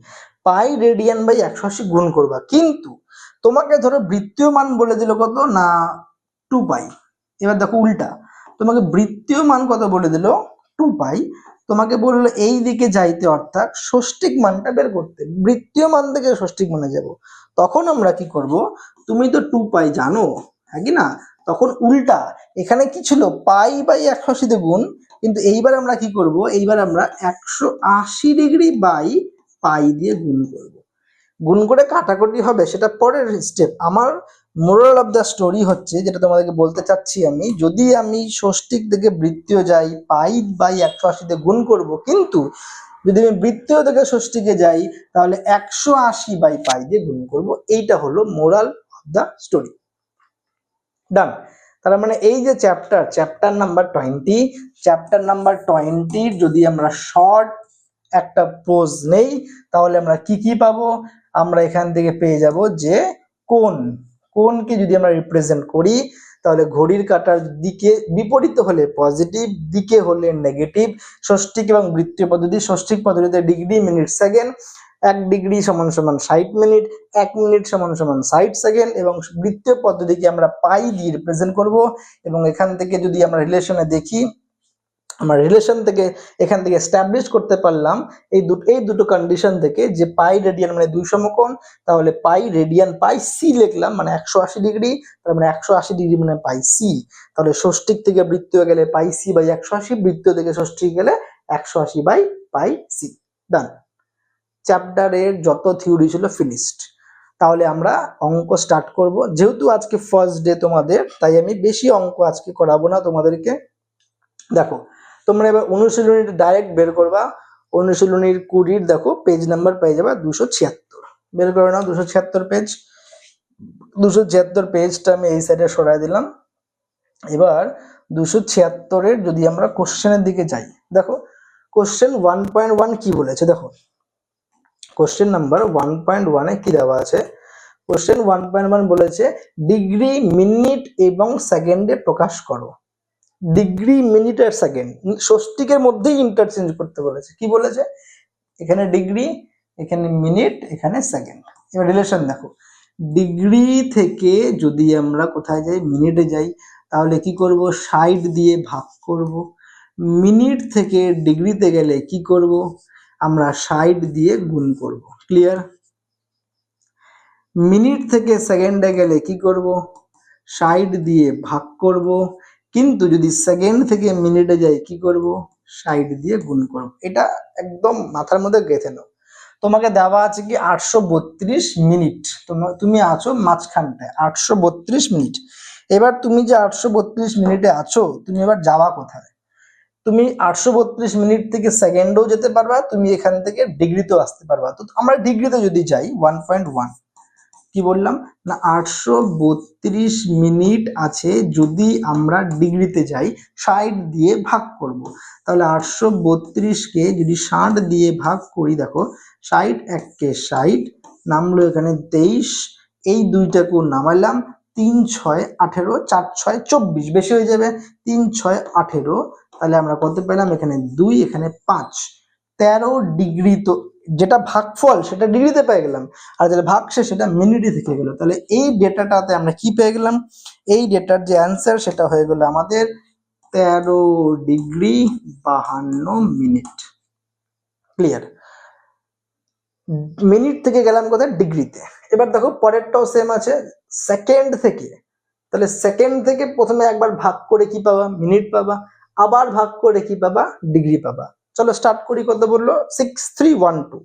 পাই রেডিয়ান বাই 180 গুণ করবা। কিন্তু তোমাকে ধরো বৃত্তীয় মান বলে দিল কত না, 2 পাই। এবার দেখো উল্টা, তোমাকে বৃত্তীয় মান কত বলে দিল, 2 পাই, তোমাকে বললো এই দিকে যাইতে, অর্থাৎ ষষ্ঠিক মানটা বের করতে, বৃত্তীয় মান থেকে ষষ্ঠিক মানে যাব। তখন আমরা কি করব, তুমি তো 2 পাই জানো, হ্যাঁ কি না, তখন উল্টা এখানে কি ছিল, পাই বাই 180 তে গুণ, কিন্তু এইবার আমরা কি করব, এইবার আমরা 180 ডিগ্রি বাই পাই দিয়ে গুণ করব। গুণ করে কাটাকুটি হবে সেটা পরের স্টেপ। আমার মোরাল অফ দ্য স্টোরি হচ্ছে, যেটা তোমাদেরকে বলতে চাচ্ছি আমি, যদি আমি ষষ্ঠিক থেকে বৃত্তীয় যাই পাই বাই 180 তে গুণ করব, কিন্তু যদি আমি বৃত্তীয় থেকে ষষ্ঠীকে যাই তাহলে 180 বাই পাই দিয়ে গুণ করব। এইটা হলো মোরাল অফ দ্য স্টোরি। ডান। তার মানে এই যে চ্যাপ্টার নাম্বার 20 যদি আমরা শর্ট একটা পোজ নেই, তাহলে আমরা কি পাবো, আমরা এখান থেকে পেয়ে যাব যে কোণকে যদি আমরা রিপ্রেজেন্ট করি, তাহলে ঘড়ির কাঁটার দিকে বিপরীত হলে পজিটিভ, দিকে হলে নেগেটিভ। ষষ্ঠিক এবং বৃত্তীয় পদ্ধতি, ষষ্ঠিক পদ্ধতিতে ডিগ্রি মিনিট সেকেন্ড, 1 ডিগ্রি সমান সমান 60 মিনিট, 1 মিনিট সমান সমান 60 সেকেন্ড, এবং বৃত্তীয় পদ্ধতিকে আমরা পাই দিয়ে রিপ্রেজেন্ট করব। এবং এখান থেকে যদি আমরা রিলেশনে দেখি, আমরা রিলেশন থেকে এখান থেকে এস্টাবলিশ করতে পারলাম এই দুটো কন্ডিশন থেকে যে পাই রেডিয়ান মানে 2 সমকোণ, তাহলে পাই রেডিয়ান পাই সি লিখলাম মানে 180 ডিগ্রি, তার মানে 180 ডিগ্রি মানে পাই সি। তাহলে ষষ্ঠিক থেকে বৃত্তীয় গেলে পাই সি বাই 180, বৃত্তীয় থেকে ষষ্ঠিক গেলে 180 বাই পাই সি। ডান। চ্যাপ্টারের যত থিওরি ছিল ফিনিশড। তাহলে আমরা অঙ্ক স্টার্ট করব। যেহেতু আজকে ফার্স্ট ডে তোমাদের, তাই আমি বেশি অঙ্ক আজকে করাবো না তোমাদেরকে। দেখো তোমরা এবার অনুশীলনীটা ডাইরেক্ট বের করবা। অনুশীলনীর 20 দেখো পেজ নাম্বার পেয়ে যাবা 276, বের করে নাও 276 পেজ। 276 পেজটা আমি এই সাইডে সরাই দিলাম। এবার 276 যদি আমরা কোশ্চেনের দিকে যাই, দেখো কোশ্চেন 1.1 কি বলেছে, দেখো কোশ্চেন নাম্বার 1.1 এ কি দেওয়া আছে, কোশ্চেন 1.1 বলেছে ডিগ্রি মিনিট এবং সেকেন্ডে প্রকাশ করো। ডিগ্রি মিনিট আর সেকেন্ড ষষ্ঠিকের মধ্যেই ইন্টারচেঞ্জ করতে বলেছে। কি বলেছে, এখানে ডিগ্রি, এখানে মিনিট, এখানে সেকেন্ড। এবার রিলেশন দেখো, ডিগ্রি থেকে যদি আমরা কোথায় যাই, মিনিটে যাই, তাহলে কি করব, 60 দিয়ে ভাগ করব। মিনিট থেকে ডিগ্রিতে গেলে কি করব, আমরা 60 দিয়ে গুণ করব। ক্লিয়ার? মিনিট থেকে সেকেন্ডে গেলে কি করব, 60 দিয়ে ভাগ করব। কিন্তু যদি সেকেন্ড থেকে মিনিটে যাই কি করব, 60 দিয়ে গুণ করব। এটা একদম মাথার মধ্যে গেঁথে নাও। তোমাকে দেওয়া আছে কি 832 মিনিট, তুমি আছো মাঝখানটায় 832 মিনিট। এবার তুমি যে 832 মিনিটে আছো, তুমি এবার যাওয়া কোথায়? তুমি 832 মিনিট থেকে সেকেন্ডেও যেতে পারবা, তুমি এখান থেকে ডিগ্রিতেও আসতে পারবা। তো আমরা ডিগ্রিতে যদি যাই 1.1, কি বললাম না 832 মিনিট আছে, যদি আমরা ডিগ্রিতে যাই 60 দিয়ে ভাগ করব। তাহলে 832কে যদি 60 দিয়ে ভাগ করি, দেখো 60 1 কে 60, নামলো এখানে 23, এই দুইটাকে নামালাম, 3 6 18, 4 6 24, বেশি হয়ে যাবে, 3 6 18, তাহলে আমরা কত পেলাম, এখানে 2 এখানে 5, 13 ডিগ্রি। তো যেটা ভাগফল সেটা ডিগ্রিতে পেয়ে গেলাম, আর যেটা ভাগশেষ সেটা মিনিটে থেকে গেল। তাহলে এই ডেটাটাতে আমরা কি পেয়ে গেলাম, এই ডেটার যে অ্যান্সার সেটা হয়ে গেল আমাদের 13 ডিগ্রি 52 মিনিট। ক্লিয়ার? মিনিট থেকে গেলাম কোথায়, ডিগ্রিতে। এবার দেখো পরেরটাও সেম আছে, সেকেন্ড থেকে। তাহলে সেকেন্ড থেকে প্রথমে একবার ভাগ করে কি পাবা, মিনিট পাবা, আবার ভাগ করে কি পাবা, ডিগ্রি পাবা। চলো স্টার্ট করি, কত বললো 6312।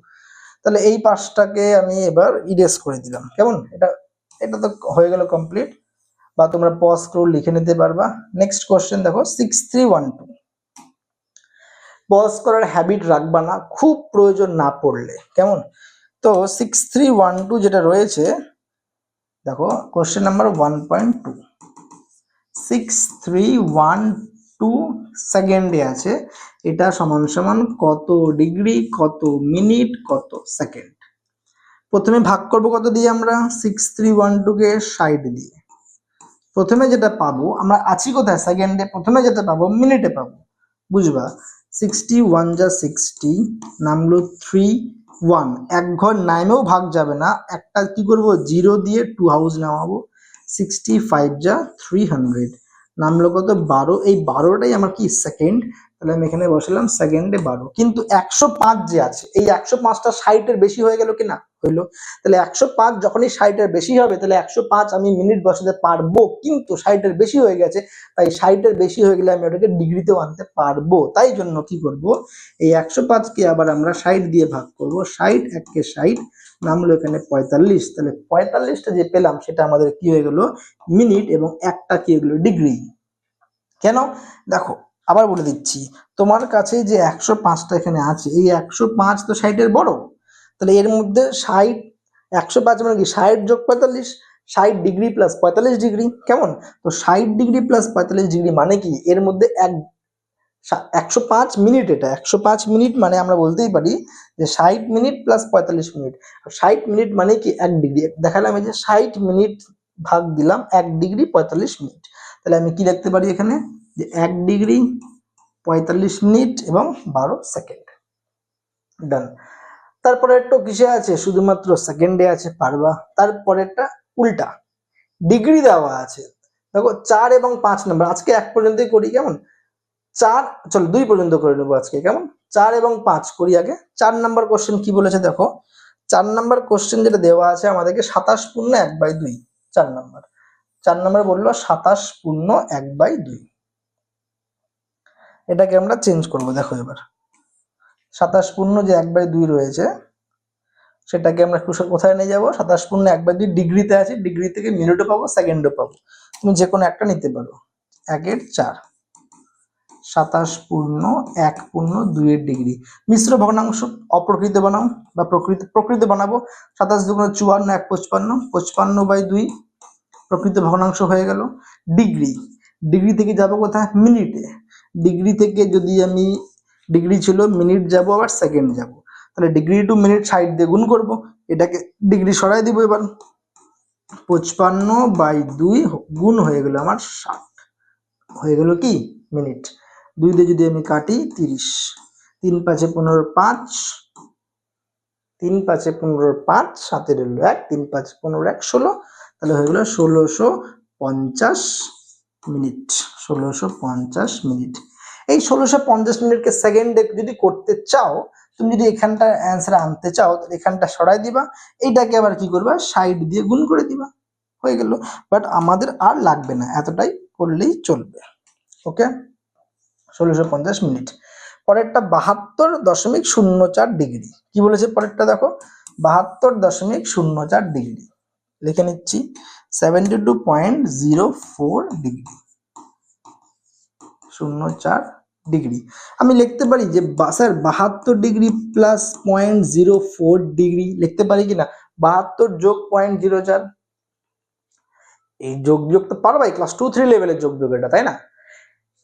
তাহলে এই পাশটাকে আমি এবার ইরেজ করে দিলাম, কেমন? এটা এটা তো হয়ে গেল কমপ্লিট, বা তোমরা পজ করে লিখে নিতে পারবা। নেক্সট কোশ্চেন দেখো 6312। পজ করার হ্যাবিট রাখবা না, খুব প্রয়োজন না পড়লে, কেমন? তো 6312 যেটা রয়েছে, দেখো কোশ্চেন নাম্বার 1.2, 6312 সেকেন্ডে আছে, এটা সমান সমান কত ডিগ্রি, কত মিনিট, কত সেকেন্ড। প্রথমে ভাগ করব কত দিয়ে, আমরা 6312কে 60 দিয়ে। প্রথমে যেটা পাবো, আমরা আছি কোথায়, সেকেন্ডে, প্রথমে যেটা পাবো মিনিটে পাবো, বুঝবা। 61 যা 60, নামলো 3 1, এক ঘর নামেও ভাগ যাবে না, একটা কি করব, 0 দিয়ে 2 হাউস নামাবো। 65 যা 300, নামলো কত, 12। এই 12টাই আমার কি, সেকেন্ড। তাহলে আমি এখানে বসালাম সেকেন্ডে 12। কিন্তু 105 যে আছে, এই 105টা 60-এর বেশি হয়ে গেল কিনা, হইলো। তাহলে 105 যখনই 60-এর বেশি হবে, তাহলে 105 আমি মিনিট বসাতে পারবো, কিন্তু 60-এর বেশি হয়ে গেছে, তাই 60-এর বেশি হয়ে গেলে আমি ওটাকে ডিগ্রিতেও আনতে পারবো। তাই জন্য কি করব, এই 105কে আবার আমরা 60 দিয়ে ভাগ করব। 60 1 কে 60, নামলো এখানে 45। তাহলে 45টা যে পেলাম সেটা আমাদের কি হয়ে গেল, মিনিট, এবং একটা কি হয়ে গেল, ডিগ্রি। কেন, দেখো আবার বলে দিচ্ছি, তোমার কাছে যে 105টা এখানে আছে, এই 105 তো 60-এর বড়। তাহলে এর মধ্যে 60, 105 মানে কি, 60 যোগ 45, 60 ডিগ্রি প্লাস 45 ডিগ্রি, কেমন? তো 60 ডিগ্রি প্লাস 45 ডিগ্রি মানে কি, এর মধ্যে 105 মিনিট, এটা 105 মিনিট মানে আমরা বলতেই পারি যে 60 মিনিট প্লাস 45 মিনিট। 60 মিনিট মানে কি 1 ডিগ্রি, দেখালাম এই যে 60 মিনিট ভাগ দিলাম 1 ডিগ্রি 45 মিনিট। তাহলে আমি কি লিখতে পারি এখানে, যে 1 ডিগ্রি 45 মিনিট এবং 12 সেকেন্ড। ডান। তারপরে একটা কিসে আছে, শুধুমাত্র সেকেন্ডে আছে, পারবা। তারপরে একটা উল্টা, ডিগ্রি দেওয়া আছে। দেখো 4 এবং 5 নাম্বার, আজকে 1 পর্যন্তই করি, কেমন? 4, চলো 2 পর্যন্ত করে নেবো আজকে, কেমন? 4 এবং 5 করি আগে। 4 নাম্বার কোশ্চেন কি বলেছে দেখো, 4 নাম্বার কোশ্চেন যেটা দেওয়া আছে আমাদেরকে 27 পূর্ণ 1/2। 4 নাম্বার বললো 27 পূর্ণ 1/2। এটাকে আমরা চেঞ্জ করব, দেখো এবার 27 পূর্ণ যে 1/2 রয়েছে, সেটাকে আমরা কোথায় নিয়ে যাবো, 27 পূর্ণ 1/2 ডিগ্রিতে আছে, ডিগ্রি থেকে মিনিটও পাবো, সেকেন্ডও পাবো, তুমি যে কোনো একটা নিতে পারো। 1/4, 27 পূর্ণ 1 পূর্ণ 2 ডিগ্রি। মিশ্র ভগ্নাংশ অপ্রকৃত বানাও, বা প্রকৃত বানাবো। 27 দুগুণ 54, 1 55, 55/2 প্রকৃত ভগ্নাংশ হয়ে গেল। ডিগ্রি, ডিগ্রি থেকে যাবো কোথায়, মিনিটে। ডিগ্রি থেকে যদি আমি, ডিগ্রি ছিল, মিনিট যাব, আবার সেকেন্ড যাব। তাহলে ডিগ্রি টু মিনিট 60 দিয়ে গুণ করব, এটাকে ডিগ্রি সরাই দিব। এবার 55/2 গুণ হয়ে গেল আমার 60, হয়ে গেল কি মিনিট। 2 দিয়ে যদি আমি কাটি 30, 3 5 15 5, 3 5 15 5, 7 1, 3 5 15 1 16, তাহলে হয়ে গেল 1650 মিনিট, 1650 মিনিট। এই 1650 মিনিটকে সেকেন্ডে যদি করতে চাও, তুমি যদি এখানটা অ্যান্সার আনতে চাও, এখানটা সরাই দিবা, এইটাকে আবার কি করবা, 60 দিয়ে গুণ করে দিবা, হয়ে গেল। বাট আমাদের আর লাগবে না, এতটাই করলেই চলবে। ওকে, 1650 মিনিট। পরেরটা 72.04 ডিগ্রি। কি বলেছে পরেরটা দেখো, 72.04 ডিগ্রি লিখে নিচ্ছি, 72.04 ডিগ্রি, 04 ডিগ্রি। আমি লিখতে পারি যে স্যার 72 ডিগ্রি প্লাস 0.04 ডিগ্রি লিখতে পারি কিনা, 72 যোগ 0.04, এই যোগ তো পারবাই, ক্লাস 2-3 লেভেলের যোগ এটা, তাই না?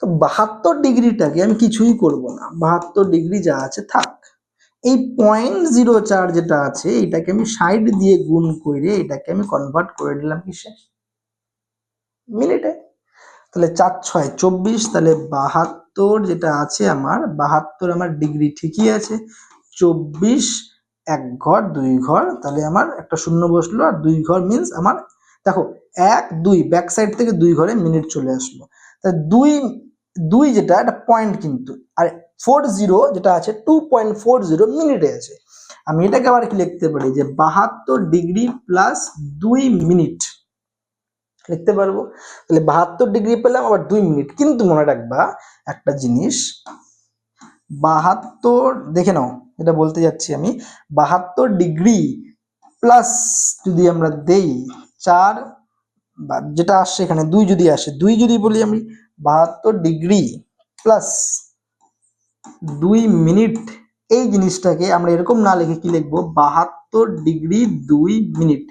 তো 72 ডিগ্রিটাকে আমি কিছুই করব না, 72 ডিগ্রি যা আছে থাক। এই 0.04 যেটা আছে এটাকে আমি 60 দিয়ে গুণ করে এটাকে আমি কনভার্ট করে দিলাম কিসে, মিনিটে। তাহলে 4 6 24, তাহলে 72 যেটা আছে আমার, 72 আমার ডিগ্রি ঠিকই আছে, 24 এক ঘর 2 ঘর, তাহলে আমার একটা শূন্য বসলো, আর 2 ঘর মিন্স আমার দেখো 1 2 ব্যাক সাইড থেকে 2 ঘরে মিনিট চলে আসলো। তাহলে 2 যেটা একটা পয়েন্ট কিন্তু, আর 40 যেটা আছে 2.40 মিনিটে আছে। আমি এটাকে আবার কি লিখতে পারি যে 72 ডিগ্রি প্লাস 2 মিনিট লিখতে পারবো। তাহলে 72 ডিগ্রি পেলাম, আবার 2 মিনিট। কিন্তু মনে রাখবা একটা জিনিস, 72 দেখে নাও, এটা বলতে যাচ্ছি আমি, 72 ডিগ্রি প্লাস যদি আমরা দেই 4, বা যেটা আসছে এখানে 2 যদি আসে, 2 যদি বলি আমি, 72 ডিগ্রি প্লাস 2 মিনিট, এই জিনিসটাকে আমরা এরকম না লিখে কি লিখবো, 72 ডিগ্রি 2 মিনিট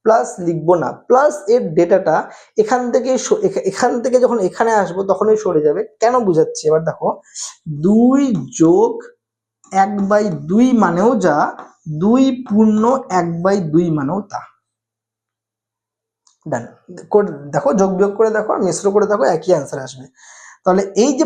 প্লাস লিখবো না, প্লাস এর ডেটাটা এখান থেকে যখন এখানে আসবো তখনই সরে যাবে। কেন বুঝাচ্ছি এবার দেখো, 2 যোগ 1/2 মানেও যা, 2 পূর্ণ 1/2 মানেও তা। ডান, দেখো যোগ বিয়োগ করে দেখো, মিশ্র করে দেখো, একই অ্যান্সার আসবে। তাহলে এই যে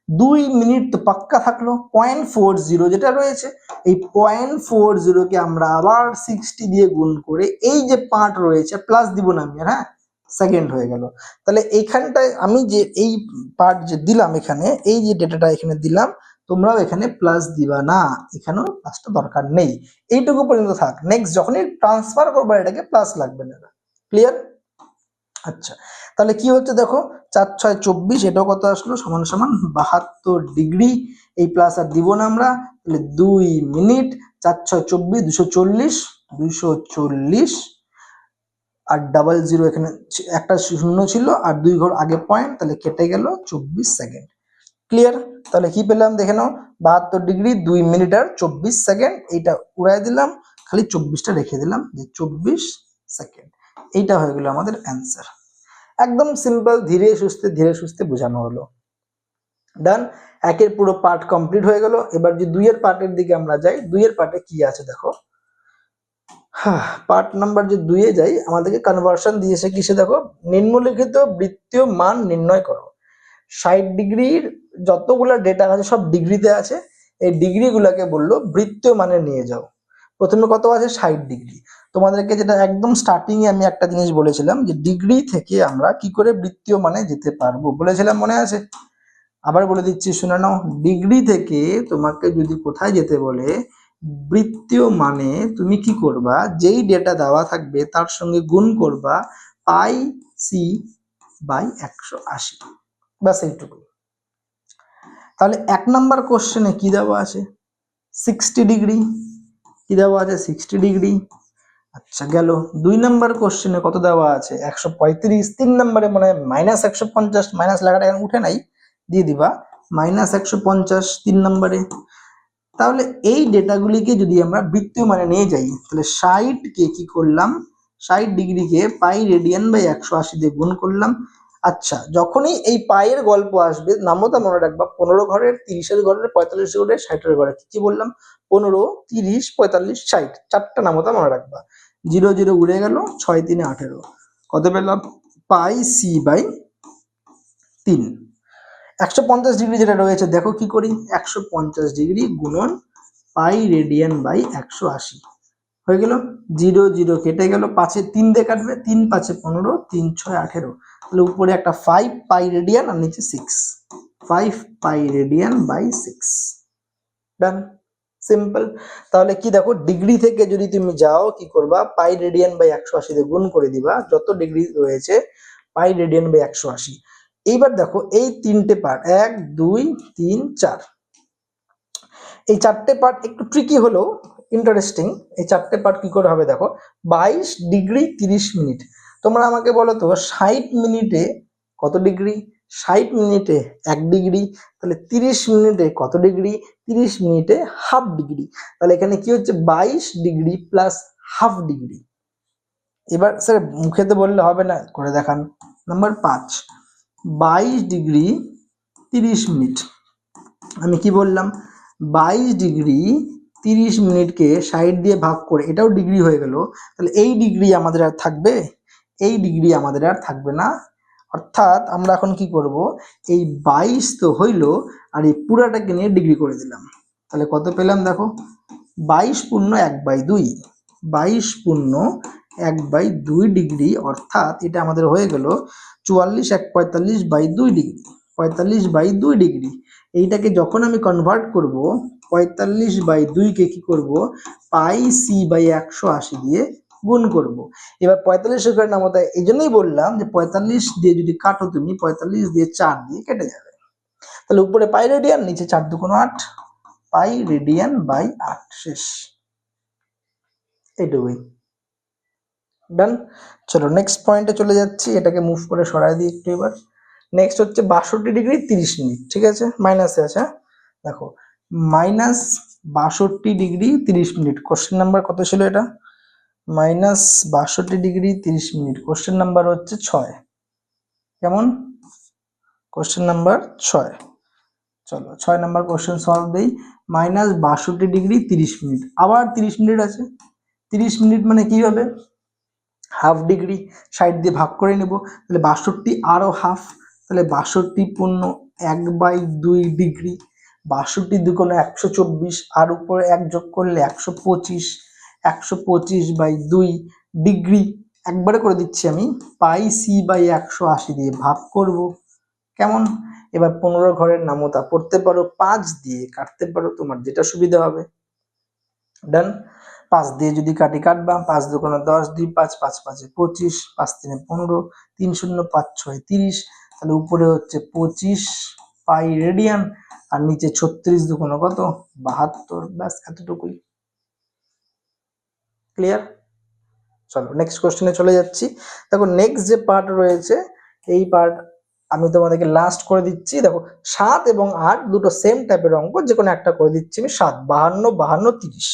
2 মিনিট তো পাক্কা থাকলো, 0.40 যেটা রয়েছে, এই 0.40 কে আমরা আবার 60 দিয়ে গুণ করে এই যে পার্ট রয়েছে প্লাস দিব না আমি, হ্যাঁ, সেকেন্ড হয়ে গেল। তাহলে এইখানটায় আমি যে এই পার্ট যে দিলাম এখানে, এই যে ডেটাটা এখানে দিলাম, তোমরাও এখানে প্লাস দিবা না, এখানেও প্লাসটা দরকার নেই, এইটুকু পর্যন্ত থাক। নেক্সট যখনই ট্রান্সফার করবো এটাকে প্লাস লাগবে না। ক্লিয়ার? আচ্ছা, তাহলে কি হচ্ছে দেখো, 4 6 24, এটাও কত আসলো, সমান সমান 72 ডিগ্রি, এই প্লাস আর দিব না আমরা, তাহলে 2 মিনিট, 4 6 24, 240, 240, আর 00 এখানে একটা শূন্য ছিল, আর 2 ঘর আগে পয়েন্ট, তাহলে কেটে গেল 24 সেকেন্ড। ক্লিয়ার? তাহলে কি পেলাম দেখে নাও, 72 ডিগ্রি 2 মিনিট আর 24 সেকেন্ড, এইটা উড়াই দিলাম, খালি 24টা রেখে দিলাম, যে 24 সেকেন্ড। এইটা হয়ে গেল আমাদের অ্যান্সার। একদম সিম্পল, ধীরে সুস্থে বোঝানো হলো। ডান, একের পুরো পার্ট কমপ্লিট হয়ে গেল। এবার যে 2 এর পার্টের দিকে আমরা যাই, 2 এর পার্টে কি আছে দেখো, পার্ট নাম্বার যে 2 এ যাই, আমাদেরকে কনভার্সন দিয়েছে কিসে দেখো, নিম্নলিখিত বৃত্তীয় মান নির্ণয় করো। 60 ডিগ্রির যতগুলো ডেটা আছে সব ডিগ্রিতে আছে, এই ডিগ্রি গুলাকে বললো বৃত্তীয় মানে নিয়ে যাও। প্রথমে কত আছে, 60 ডিগ্রি। তোমাদেরকে যেটা একদম স্টার্টিং এ আমি একটা জিনিস বলেছিলাম, যে ডিগ্রি থেকে আমরা কি করে বৃত্তীয় মানে যেতে পারবো বলেছিলাম, মনে আছে? আবার বলে দিচ্ছি, শুনে নাও। ডিগ্রি থেকে তোমাকে যদি কোথায় যেতে বলে, বৃত্তীয় মানে তুমি কি করবা, যেই ডেটা দেওয়া থাকবে তার সঙ্গে গুণ করবা পাই সি বাই 180, ব্যাস এইটুকু। তাহলে 1 নাম্বার কোশ্চেনে কি দেওয়া আছে, 60 ডিগ্রি, কি দেওয়া আছে, 60 ডিগ্রি। আচ্ছা গেল। 2 নাম্বার কোশ্চেনে কত দেওয়া আছে, 135। 3 নাম্বারে মনে হয় -150, মাইনাস লেখাটা এখানে উঠে নাই, দিয়ে দিবা -150 3 নাম্বারে। তাহলে এই ডেটাগুলিকে যদি আমরা বৃত্তীয় মানে নিয়ে যাই, তাহলে 60 কে কি করলাম, 60 ডিগ্রিকে পাই রেডিয়ান বাই 180 দিয়ে গুণ করলাম। আচ্ছা, যখনই এই পায়ের গল্প আসবে, নামতা মনে রাখবা, 15 ঘরের, 30-এর ঘরের, 45 ঘরের, 60-এর ঘরে, কি বললাম, 15 30 45 60, চারটা নামতা মনে রাখবা। 0 0 উড়ে গেল, 6 3 18, কত পেলাম, পাই সি বাই 3। 150 ডিগ্রি যেটা রয়েছে দেখো কি করি, 150 ডিগ্রি গুণন পাই রেডিয়ান বাই 180 হয়ে গেল। 0 0 কেটে গেল, 5-এ 3 দিয়ে কাটবে, 3 5-এ 15, 3 6 18, তাহলে উপরে একটা 5 পাই রেডিয়ান আর নিচে 6, 5 pi radian by 6। Done, simple. তাহলে কি দেখো, ডিগ্রি থেকে যদি তুমি যাও কি করবা, পাই রেডিয়ান বাই 180 দিয়ে গুণ করে দিবা, যত ডিগ্রি রয়েছে পাই রেডিয়ান বাই 180। এইবার দেখো এই তিনটে পার্ট 1 2 3 4, এই চারটে পার্ট একটু ট্রিকি হলেও ইন্টারেস্টিং। এই চারটে পার্ট কি করে হবে দেখো, 22 ডিগ্রি 30 মিনিট। তোমরা আমাকে বলো তো 60 মিনিটে কত ডিগ্রি? 60 মিনিটে 1 ডিগ্রি, তাহলে 30 মিনিটে কত ডিগ্রি? 30 মিনিটে হাফ ডিগ্রি। তাহলে এখানে কি হচ্ছে, 22 ডিগ্রি প্লাস হাফ ডিগ্রি। এবার স্যার মুখে তো বললে হবে না, করে দেখান। Number 5, 22 degree 30 minute. আমি কি বললাম, 22 ডিগ্রি 30 মিনিটকে 60 দিয়ে ভাগ করে, এটাও ডিগ্রি হয়ে গেল। তাহলে এই ডিগ্রি আমাদের আর থাকবে? এই ডিগ্রি আমাদের আর থাকবে না। অর্থাৎ আমরা এখন কি করব, এই 22 তো হইলো, আর এই পুরাটাকে নিয়ে ডিগ্রি করে দিলাম। তাহলে কত পেলাম দেখো, 22 পূর্ণ 1/2, 22 পূর্ণ 1/2 ডিগ্রি। অর্থাৎ এটা আমাদের হয়ে গেল 44 1 45/2 ডিগ্রি, 45/2 ডিগ্রি। এইটাকে যখন আমি কনভার্ট করব, 45/2 কে কি করব, পাই সি বাই 180 দিয়ে গুণ করব। এবার 45 এর নামতা, এই জন্যই বললাম যে 45 দিয়ে যদি কাটো তুমি, 45 দিয়ে 4 দিয়ে কেটে যাবে। তাহলে উপরে পাই রেডিয়ান, নিচে 4 2 8, পাই রেডিয়ান বাই 8, শেষ। এইটুকুই। ডান। চলো নেক্সট পয়েন্টে চলে যাচ্ছি, এটাকে মুভ করে সরাই দিই একটু। এবার নেক্সট হচ্ছে 62 ডিগ্রি 30 মিনিট, ঠিক আছে, মাইনাসে আছে। দেখো minus 62 degree 30 minute, question number কত ছিল এটা? Minus 62 degree 30 minute, question number হচ্ছে 6। কেমন? Question number 6। চলো 6 নাম্বার কোশ্চেন সলভ দেই। মাইনাস 62 ডিগ্রি 30 মিনিট, আবার 30 মিনিট আছে। 30 মিনিট মানে কি হবে, হাফ ডিগ্রি, 60 দিয়ে ভাগ করে নেব, তাহলে 62 আরও হাফ, তাহলে 62 পূর্ণ 1/2 ডিগ্রি, 62 দুগুণে 124, আর উপরে 1 যোগ করলে 125, 125/2 ডিগ্রি। একবারে করে দিচ্ছি আমি, পাই সি বাই 180 দিয়ে ভাগ করব। কেমন? এবার 15 ঘরের নামতা পড়তে পারো, 5 দিয়ে কাটতে পারো, তোমার যেটা সুবিধা হবে। ডান। 5 দিয়ে যদি কাটি কাটবা, 5 দুগুণে 10, 2 5, 5 5 25, 5 3 15, 3 0 5 6 30। তাহলে উপরে হচ্ছে 25 পাই রেডিয়ান, আর নিচে 36 দুগুণে কত, 72। ব্যাস এতটুকুই। ক্লিয়ার? চলো নেক্সট কোশ্চেনে চলে যাচ্ছি। দেখো নেক্সট যে পার্ট রয়েছে, এই পার্ট আমি তোমাদেরকে লাস্ট করে দিচ্ছি। দেখো 7 এবং 8 দুটো সেম টাইপের অঙ্ক, যে কোনো একটা করে দিচ্ছি আমি। 7 52 52 30।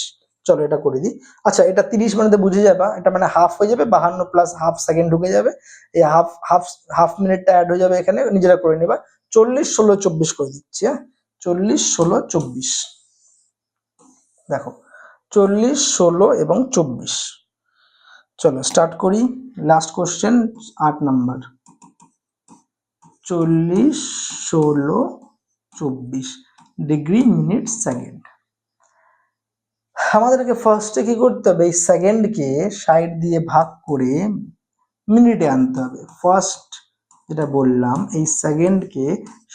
চলো এটা করে দিই। আচ্ছা, এটা 30 মানে তো বুঝে যাবা, এটা মানে হাফ হয়ে যাবে, 52 প্লাস হাফ সেকেন্ড ঢুকে যাবে, এই হাফ হাফ হাফ মিনিটটা অ্যাড হয়ে যাবে এখানে, নিজেরা করে নেবা। 40 16 24 করে দিচ্ছি। হ্যাঁ, 40 16 24। দেখো 40 16 এবং 24। চলো স্টার্ট করি। Last question 8 number, 40 16 24 degree minute second. আমাদেরকে ফার্স্টে কি করতে হবে, এই সেকেন্ডকে 60 দিয়ে ভাগ করে মিনিটে আনতে হবে। ফার্স্ট যেটা বললাম, এই সেকেন্ডকে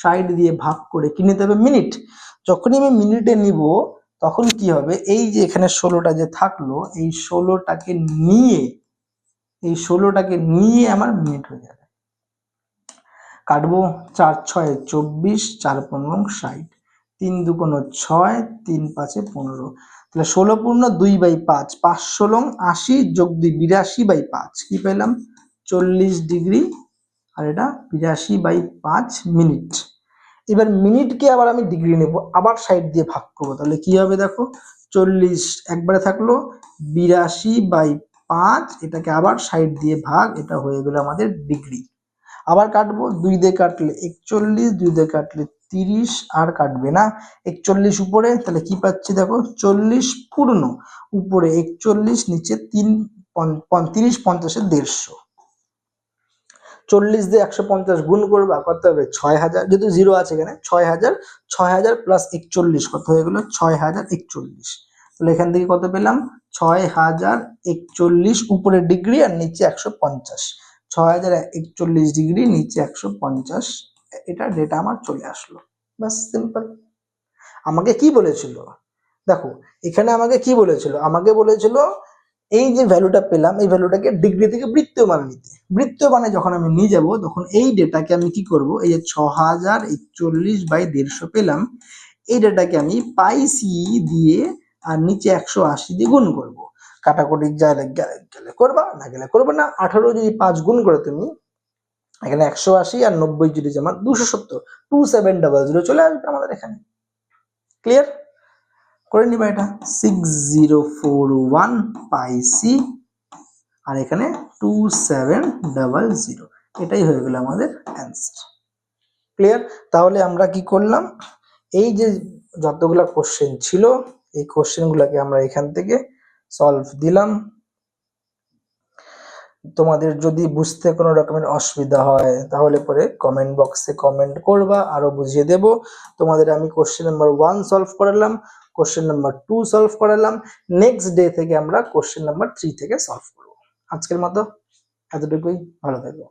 60 দিয়ে ভাগ করে কি নিতে হবে, মিনিট। যখনই আমি মিনিটে নিব, তখন কি হবে, এই যে এখানে 16টা যে থাকলো, এই 16টাকে নিয়ে, এই 16টাকে নিয়ে আমার মিনিট হয়ে যাবে। কাটবো, 4 6 24, 4 15 60, 3 2 6, 3 5 15। তাহলে 16 পূর্ণ 2/5, 5 16 80 যোগ 2 82/5, কি পেলাম, 40 ডিগ্রি, আর এটা 82/5 মিনিট। এবার মিনিটকে আবার আমি ডিগ্রি নেব, আবার 60 দিয়ে ভাগ করবো, তাহলে কি হবে দেখো, 40 একবারে থাকলো, 82/5, এটাকে আবার 60 দিয়ে ভাগ, এটা হয়ে গেল আমাদের ডিগ্রি। আবার কাটবো, 2 দিয়ে কাটলে 41, 2 দিয়ে কাটলে 30, আর কাটবে না। 41 উপরে, তাহলে কি পাচ্ছি দেখো, 40 পূর্ণ, উপরে 41, নিচে 3 30 50 150। 40 দিয়ে 150 গুণ করবা, কত হবে, 6000, যেহেতু জিরো আছে এখানে, 6000, 6000 প্লাস 41 কত হয়ে গেল, 6041। তাহলে এখান থেকে কত পেলাম, 6041, উপরে ডিগ্রি আর নিচে 150। 6041 নিচে 150, এটা ডেটা আমার চলে আসলো। বাস, সিম্পল। আমাকে কি বলেছিল, দেখো এখানে আমাকে কি বলেছিল, আমাকে বলেছিল এই যে ভ্যালুটা পেলাম এই ভ্যালুটাকে ডিগ্রি থেকে বৃত্তীয় মানে নিতে। বৃত্তীয় মানে যখন আমি নিয়ে যাব তখন এই ডেটাকে আমি কি করব, এই যে 6041/150 পেলাম, এই ডেটাকে আমি পাইসি দিয়ে আর নিচে 180 দিয়ে গুণ করব। কাটাকুটি গেলে করবা, না গেলে করবে না। 18 যদি 5 গুণ করে তুমি এখানে 180 আর 90 যদি আমার 270, 2700 চলে আসবে আমাদের এখানে। ক্লিয়ার? করে নিবা এটা 6041 পাইসি আর এখানে 2700, এটাই হয়ে গেল আমাদের অ্যান্সার। ক্লিয়ার? তাহলে আমরা কি করলাম, এই যে যতগুলা কোশ্চেন ছিল এই কোশ্চেন গুলাকে আমরা এখান থেকে সলভ দিলাম। তোমাদের যদি বুঝতে কোনো রকমের অসুবিধা হয় তাহলে পরে কমেন্ট বক্সে কমেন্ট করবা, আরো বুঝিয়ে দেব। তোমাদের আমি কোশ্চেন নাম্বার 1 সলভ করালাম, কোশ্চেন নাম্বার 2 সলভ করালাম। নেক্সট ডে থেকে আমরা কোশ্চেন নাম্বার 3 থেকে সলভ করব। আজকের মতো এতটুকুই, ভালো থাকো।